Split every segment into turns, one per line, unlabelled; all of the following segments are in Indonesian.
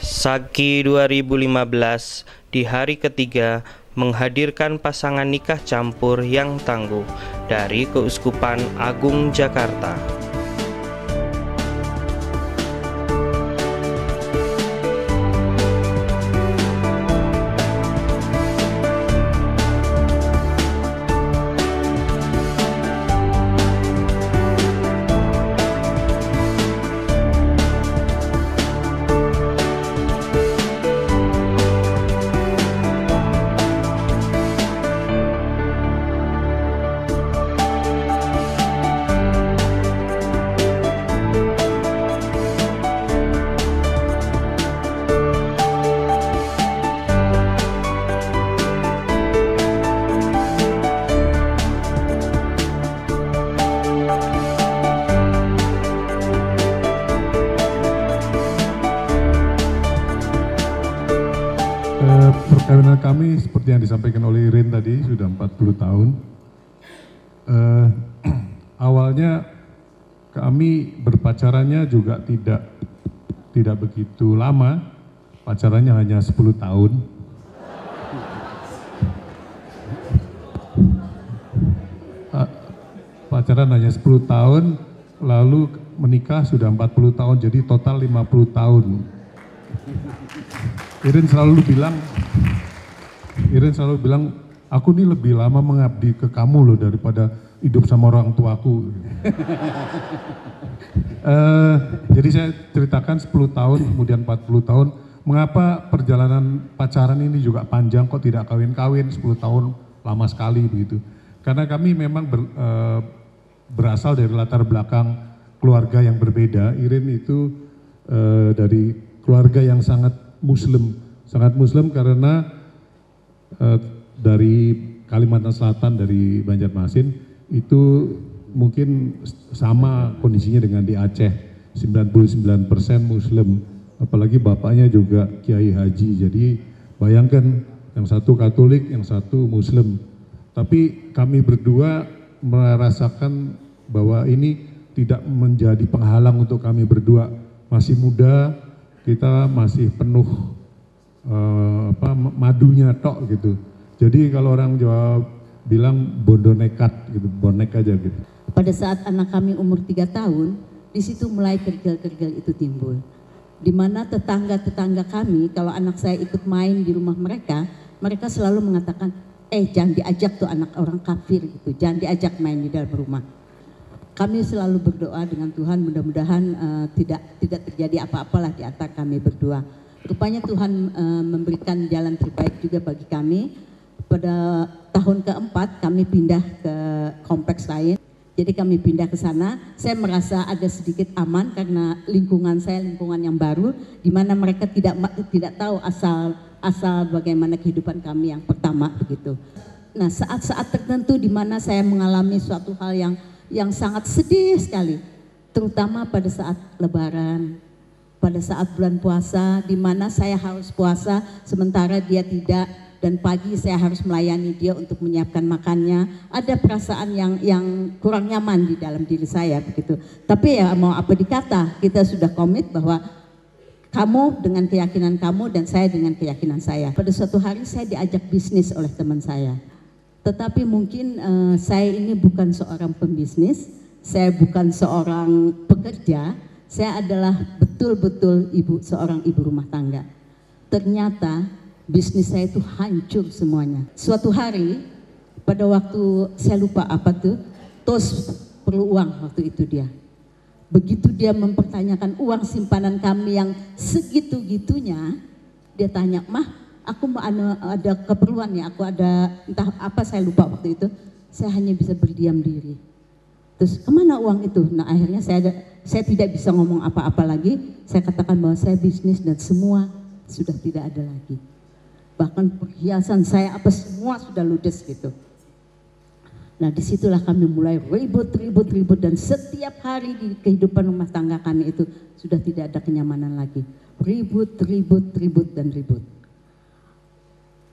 Sagi 2015 di hari ketiga menghadirkan pasangan nikah campur yang tangguh dari Keuskupan Agung Jakarta.
Perkawinan kami seperti yang disampaikan oleh Irin tadi sudah 40 tahun. Awalnya kami berpacarannya juga tidak begitu lama, pacarannya hanya 10 tahun. Pacaran hanya 10 tahun, lalu menikah sudah 40 tahun, jadi total 50 tahun. Irin selalu bilang, aku ini lebih lama mengabdi ke kamu loh daripada hidup sama orang tuaku. Jadi saya ceritakan 10 tahun, kemudian 40 tahun. Mengapa perjalanan pacaran ini juga panjang, kok tidak kawin-kawin, 10 tahun lama sekali begitu. Karena kami memang berasal dari latar belakang keluarga yang berbeda. Irin itu dari keluarga yang sangat muslim karena dari Kalimantan Selatan, dari Banjarmasin itu mungkin sama kondisinya dengan di Aceh, 99% muslim, apalagi bapaknya juga kiai haji. Jadi bayangkan, yang satu Katolik, yang satu muslim. Tapi kami berdua merasakan bahwa ini tidak menjadi penghalang untuk kami berdua. Masih muda, kita masih penuh madunya tok gitu. Jadi kalau orang Jawa bilang bondo nekat gitu, bonek aja gitu.
Pada saat anak kami umur 3 tahun, di situ mulai kergel-kergel itu timbul. Di mana tetangga-tetangga kami, kalau anak saya ikut main di rumah mereka selalu mengatakan, jangan diajak tuh anak orang kafir gitu, jangan diajak main di dalam rumah. Kami selalu berdoa dengan Tuhan, mudah-mudahan tidak terjadi apa-apalah di antara kami berdua. Rupanya Tuhan memberikan jalan terbaik juga bagi kami. Pada tahun keempat kami pindah ke kompleks lain. Jadi kami pindah ke sana. Saya merasa ada sedikit aman karena lingkungan saya lingkungan yang baru, di mana mereka tidak tahu asal bagaimana kehidupan kami yang pertama begitu. Nah, saat-saat tertentu di mana saya mengalami suatu hal yang sangat sedih sekali, terutama pada saat Lebaran, pada saat bulan puasa, di mana saya harus puasa sementara dia tidak, dan pagi saya harus melayani dia untuk menyiapkan makannya. Ada perasaan yang kurang nyaman di dalam diri saya begitu. Tapi ya mau apa dikata, kita sudah komit bahwa kamu dengan keyakinan kamu dan saya dengan keyakinan saya. Pada suatu hari saya diajak bisnis oleh teman saya. Tetapi mungkin saya ini bukan seorang pembisnis, saya bukan seorang pekerja, saya adalah betul-betul seorang ibu rumah tangga. Ternyata bisnis saya itu hancur semuanya. Suatu hari, pada waktu saya lupa apa tuh, tos perlu uang waktu itu dia. Begitu dia mempertanyakan uang simpanan kami yang segitu-gitunya, dia tanya, "Mah, aku mau ada keperluan ya, aku ada entah apa saya lupa waktu itu." Saya hanya bisa berdiam diri. Terus kemana uang itu? Nah akhirnya saya tidak bisa ngomong apa-apa lagi. Saya katakan bahwa saya bisnis dan semua sudah tidak ada lagi. Bahkan perhiasan saya apa semua sudah ludes gitu. Nah disitulah kami mulai ribut dan setiap hari di kehidupan rumah tangga kami itu sudah tidak ada kenyamanan lagi. Ribut dan ribut.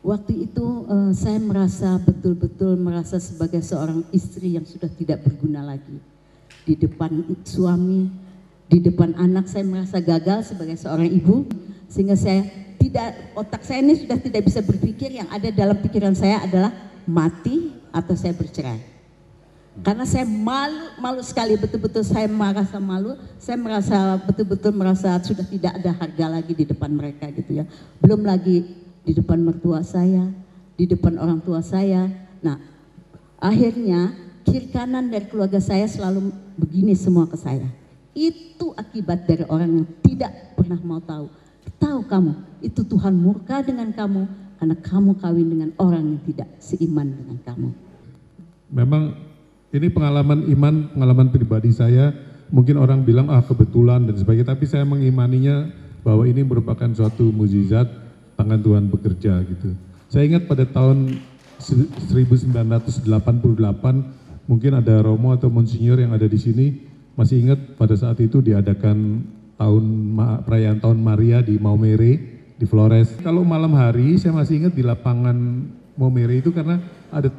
Waktu itu saya betul-betul merasa sebagai seorang istri yang sudah tidak berguna lagi. Di depan suami, di depan anak saya merasa gagal sebagai seorang ibu. Sehingga otak saya ini sudah tidak bisa berpikir, yang ada dalam pikiran saya adalah mati atau saya bercerai. Karena saya malu sekali, betul-betul saya merasa malu, saya betul-betul merasa sudah tidak ada harga lagi di depan mereka gitu ya. Belum lagi di depan mertua saya, di depan orang tua saya. Nah, akhirnya kiri kanan dari keluarga saya selalu begini semua ke saya. Itu akibat dari orang yang tidak pernah mau tahu. Tahu kamu, itu Tuhan murka dengan kamu karena kamu kawin dengan orang yang tidak seiman dengan kamu.
Memang ini pengalaman iman, pengalaman pribadi saya. Mungkin orang bilang kebetulan dan sebagainya, tapi saya mengimaninya bahwa ini merupakan suatu mukjizat, tangan Tuhan bekerja gitu. Saya ingat pada tahun 1988, mungkin ada Romo atau Monsinyur yang ada di sini masih ingat pada saat itu diadakan perayaan tahun Maria di Maumere di Flores. Kalau malam hari saya masih ingat di lapangan Maumere itu karena ada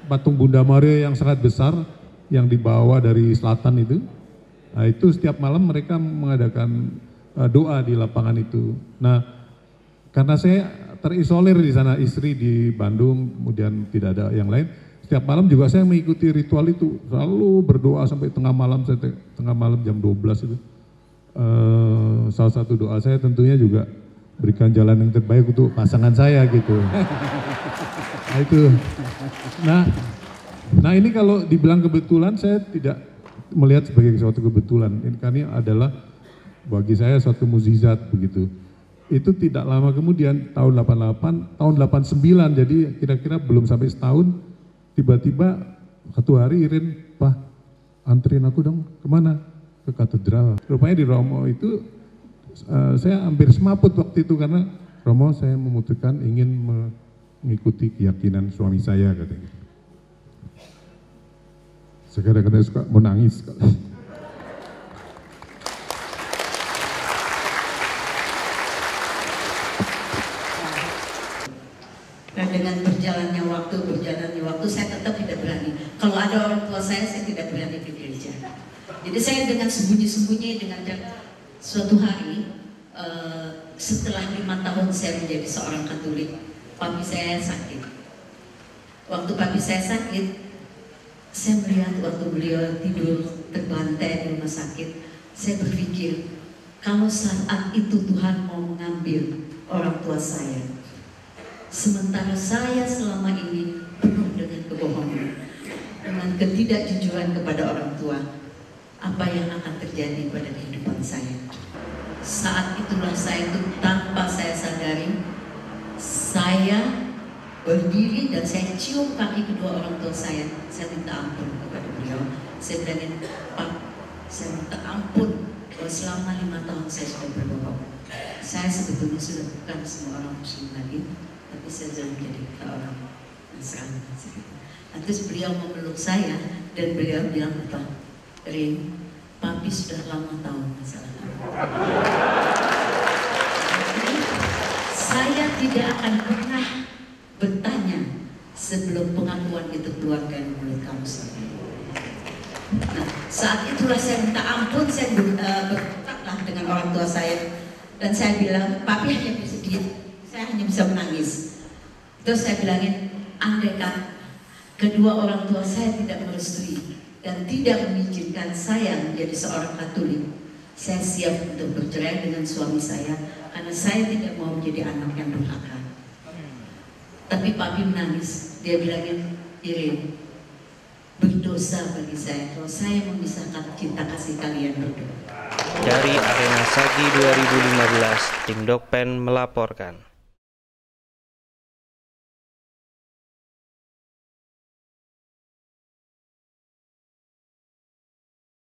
patung Bunda Maria yang sangat besar yang dibawa dari selatan itu. Nah, itu setiap malam mereka mengadakan doa di lapangan itu. Nah, karena saya terisolir di sana, istri di Bandung, kemudian tidak ada yang lain. Setiap malam juga saya mengikuti ritual itu, selalu berdoa sampai tengah malam jam 12 itu. Salah satu doa saya tentunya juga berikan jalan yang terbaik untuk pasangan saya gitu. Nah itu. Nah ini kalau dibilang kebetulan, saya tidak melihat sebagai suatu kebetulan. Ini karena adalah bagi saya suatu mukjizat begitu. Itu tidak lama kemudian tahun 88, tahun 89, jadi kira-kira belum sampai setahun, tiba-tiba satu hari Irin, "Pak, anterin aku dong." "Kemana?" "Ke katedral." Rupanya di Romo itu saya hampir semaput waktu itu karena Romo, saya memutuskan ingin mengikuti keyakinan suami saya katanya. Saya kadang-kadang suka mau nangis.
Dan dengan berjalannya waktu saya tetap tidak berani. Kalau ada orang tua saya tidak berani ke gereja. Jadi saya dengan sembunyi-sembunyi, dengan suatu hari setelah 5 tahun saya menjadi seorang Katolik, papi saya sakit. Waktu papi saya sakit, saya melihat waktu beliau tidur terbantai di rumah sakit, saya berpikir, kalau saat itu Tuhan mau mengambil orang tua saya, sementara saya selama ini penuh dengan kebohongan, dengan ketidakjujuran kepada orang tua, apa yang akan terjadi pada kehidupan saya? Saat itulah saya itu tanpa saya sadari, saya berdiri dan saya cium kaki kedua orang tua saya minta ampun kepada beliau. Saya bilangin, "Pak, saya minta ampun bahwa selama 5 tahun saya sudah berbohong. Saya sebetulnya sudah bukan semua orang Muslim lagi, tapi saya sudah menjadi orang Nasrani." Nah, terus beliau memeluk saya dan beliau bilang, "Pak, Rin, papi sudah lama tahu masalah kamu. Saya tidak akan pernah bertanya sebelum pengakuan itu keluar dari mulut kamu sendiri." Nah, saat itulah saya minta ampun, saya bertaklah dengan orang tua saya dan saya bilang, "Papi hanya bisa saya hanya bisa menangis." Terus saya bilangin, andaikan kedua orang tua saya tidak merestui dan tidak mengizinkan saya menjadi seorang Katolik, saya siap untuk bercerai dengan suami saya karena saya tidak mau menjadi anak yang durhaka. Tapi papi menangis, dia bilangin, "Irin, berdosa bagi saya kalau saya memisahkan cinta kasih kalian berdua."
Dari Arena Sagi 2015, tim Dokpen melaporkan.